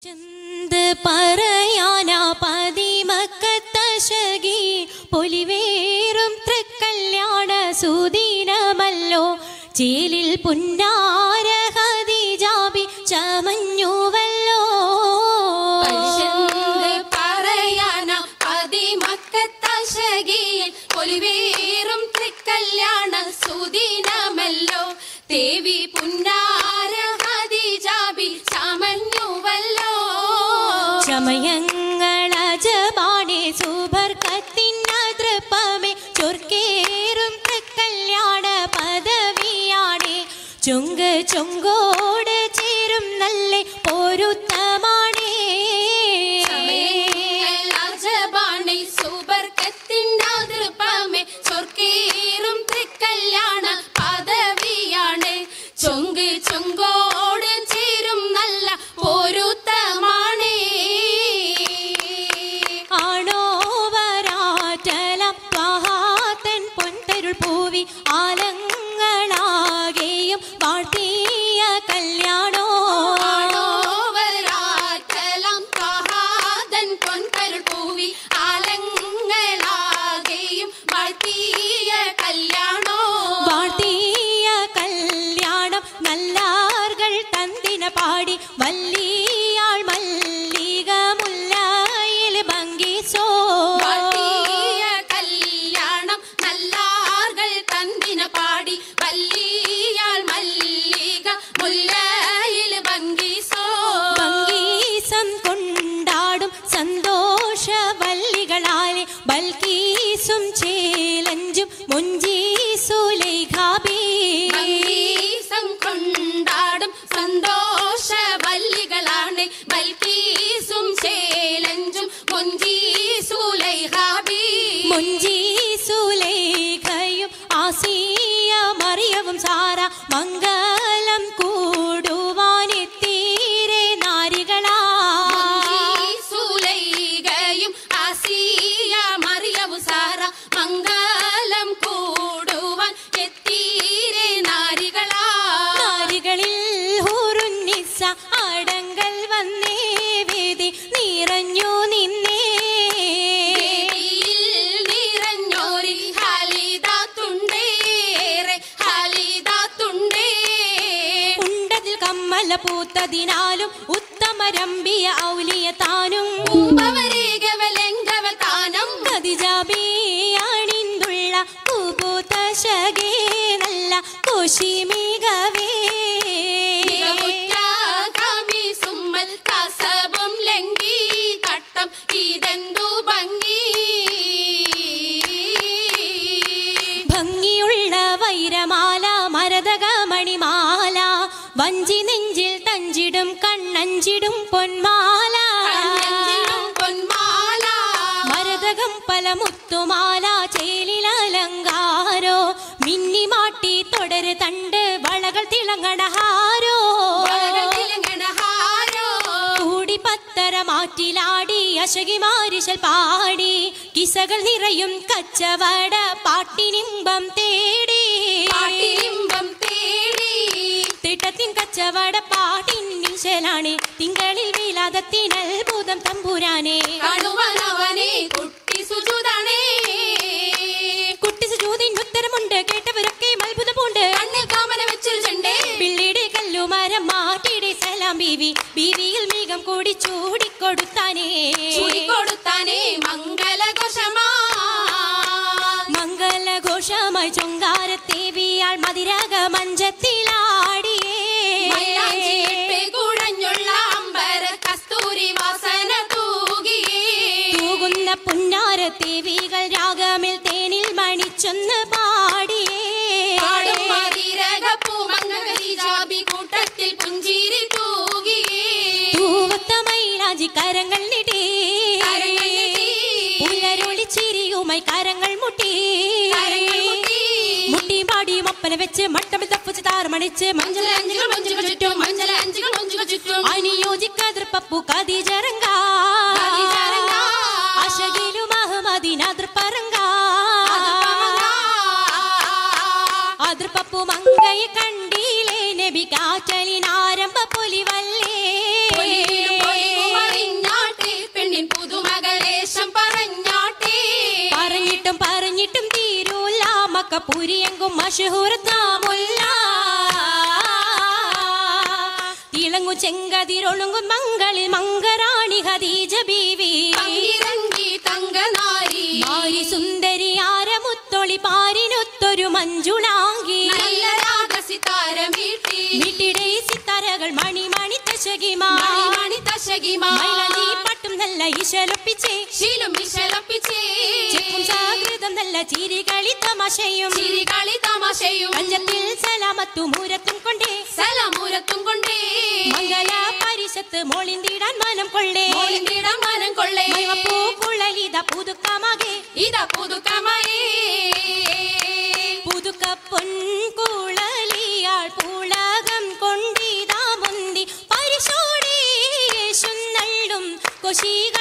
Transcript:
ചന്ത് പറയാനാ പതിമക്കത്തശകി പൊലിവേറും തൃക്കല്യാണ സുദിനമല്ലോ ചേലിൽ പുന്നാര ഖദീജാബി ചമഞ്ഞുവല്ലോ. ചന്ത് പറയാനാ പതിമക്കത്തശകി പൊലിവേറും തൃക്കല്യാണ സുദിനമല്ലോ ദേവി പുന്നാര ഖദീജാബി ചമഞ്ഞുവല്ലോ. ചമയങ്ങളജബാണേ സുബർക്കത്തിനതൃപ്പമേ ചൊർക്കേറും തൃക്കല്യാണ പദവിയാണേ ചൊങ്ക് ചൊങ്കോട് ചേരും നല്ല പൊരുത്തമാണേ. ചമയങ്ങളജബാണേ സുബർക്കത്തിനതൃപ്പമേ ചൊർക്കേറും തൃക്കല്യാണ പദവിയാണ് ചൊങ്ക് ചൊങ്കോട് ചേരും നല്ല പൊരുത്തമാണേ. ആണോ വരാറ്റലം ത്വഹാതൻ പൊൻതരുൾ പൂവി ആലങ്ങളാകെയും വാഴ്ത്തിയ കല്യാണോ. ആണോവരാറ്റലം ത്വഹാതൻ പൊൻതരുൾ പൂവി ആലങ്ങളാകെയും വാഴ്ത്തിയ കല്യാണോ. വാഴ്ത്തിയ കല്യാണം നല്ലാർകൾ തന്തിന പാടി വല്ലിയാൾ മല്ലിക മുല്ലയിൽ ഭംഗിസോ. വാഴ്ത്തിയ കല്യാണം നല്ലാർകൾ തന്തിന പാടി വല്ലിയാൾ മല്ലിക മുല്ലയിൽ ഭംഗിസോ. ഭംഗീസം കൊണ്ടാടും സന്തോഷ വല്ലികളാലെ ബൽക്കീസും ചേലഞ്ചും മുഞ്ചീസുലൈഖാബി. ഭംഗീസം കൊണ്ടാടും സന്തോഷ വല്ലികളാണ് ബൽക്കീസും ചേലഞ്ചും മുഞ്ചീസുലൈഖാബി. മുഞ്ചീസുലൈഖയും ആസിയ മറിയവും സാര മംഗലം കൂടുവാനെത്തീരെ നാരികളാ. മുഞ്ചീസുലൈഖയും ആസിയ മറിയവും സാര മംഗലം കൂടുവാൻ എത്തീരെ നാരികളാ. നാരികളിൽ ഹൂറുന്നിസ അടങ്കൽ വന്നേ വേദി നിറഞ്ഞു നിന്നേ. വേദിയിൽ നിറഞ്ഞോരി ഹാലിദാത്തുണ്ടേറെ ഹാലിദാത്തുണ്ടേ. ഉണ്ടതിൽ കമ്മല പൂത്തതിനാലും ഉത്തമരമ്പിയ ഔലിയ താനും പൂമ്പവരേകവലങ്കവ താനം ഖദീജാബിയണിന്തുള്ള പൂപൂത്തശകേ നല്ല കോശിമികവേ. മികവുറ്റാകാമി സുമ്മൽ കസബും ലംഘി തട്ടം ഇതെന്തു ഭംഗി. ഭംഗിയുള്ള വൈരമാല മരതക മണിമാല വഞ്ചി നെഞ്ചിൽ തഞ്ചിടും കണ്ണഞ്ചിടും പൊന്മാല. കണ്ണഞ്ചിലും പൊന്മാല മരതകം പല മുത്തുമാല ചേലിലലങ്കാരോ മിന്നിമാട്ടി തുടര് തണ്ട് വളകൾ തിളങ്ങണഹാരോ. വളകൾ തിളങ്ങണഹാരോ. കൂടി പത്തര മാറ്റിലാടി അശകിമാരിശൽ പാടി കിസകൾ നിറയും കച്ചവട പാട്ടിനിമ്പം തേടി. പാട്ടിലിമ്പം തേടി തിട്ടത്തിൻ കച്ചവട പാട്ടിൻ നിശലാണ് തിങ്കളിൽ വിലാദത്തിനത്ഭുതം തമ്പുരാനെ. കാണുവാനവനെ കുട്ടി സുജുതാണേ. കുട്ടി സുജൂദിന് ഉത്തരമുണ്ട് കേട്ടവരൊക്കെ അത്ഭുതമുണ്ട്. കണ്ണിൽ കാമന വെച്ചൊരു ചെണ്ടേ പിള്ളിയുടെ കല്ലുമരം മാറ്റിയുടെ സലാം ബീവി ബീവിയിൽ മീകം കൂടി ചൂടിക്കൊടുത്താനേ. ചൂടിക്കൊടുത്താനേ മംഗലഘോഷമാ. മംഗലഘോഷമായി ചൊങ്കാരത്തേവിയാൾ മതിരക മഞ്ചത്തിലാടിയേ. മൈലാഞ്ചിയിട്ട് കുഴഞ്ഞുള്ള അമ്പര കസ്തൂരി വാസന തൂകിയേ. തൂകുന്ന പുന്നാരത്തേവികൾ രാഗമിൽ തേനിൽ മണിച്ചൊന്ന് പാടിയേ. പാടും മതിരകപ്പൂമങ്ങ ഖദീജാബി കൂട്ടത്തിൽ പുഞ്ചിരി തൂകിയേ. തൂവത്ത മൈലാഞ്ചി കരങ്ങൾ നീട്ടി കരങ്ങൾ നീട്ടി. പുലരൊളി ചിരിയുമായി കരങ്ങൾ മുട്ടി. കരങ്ങൾ മുട്ടി. മുട്ടിയും പാടിയും ഒപ്പന വെച്ച് മട്ടമിൽ തപ്പുച്ച് താറുമണിച്ച് മഞ്ചലഞ്ചുകൾ മഞ്ചുകൾ ചുറ്റും മഞ്ചലഞ്ചുകൾ മഞ്ചുകൾ ചുറ്റും അനുയോജിക്കതൃപ്പപ്പു ഖദീജറങ്ക ഖദീജറങ്ക. അശകിലും അഹമ്മദിനതൃപ്പറങ്ക അതൃപ്പപ്പു മങ്കയെ കണ്ടീലേ നബി കാറ്റലിനാരംഭ പൊലിവല്ലേ. മക്കപ്പൂരിയെങ്കും മഷഹൂർത്താമുല്ല തിളങ്ങു ചെങ്കതിരൊളുങ്ങും മങ്ങളിൽ മങ്കറാണി ഖദീജ ബീവി തങ്കനാരി മാരി സുന്ദരി ആരമുത്തൊളി പാരിനൊത്തൊരു മഞ്ജുളാങ്കി വീട്ടിടെ സിത്താരകൾ മണിമണി തശകിമാ പട്ടും നല്ല ഇശലൊപ്പിച്ചേ സാകൃതം നല്ല ചിരികളി തമാശയും കഞ്ചത്തിൽ സലാമത്തും മൂരത്തും കൊണ്ടേ മംഗല പരിശത്ത് മോളിന്തിടാൻ മനം കൊള്ളേ പൂക്കുഴലിത പുതുക്കമാകെ പുതുക്ക പൊൻകുഴലിയാൾ പൂളകം കൊണ്ടിതാ മുന്തി പരിശോടി യേശുന്നള്ളും കൊശിക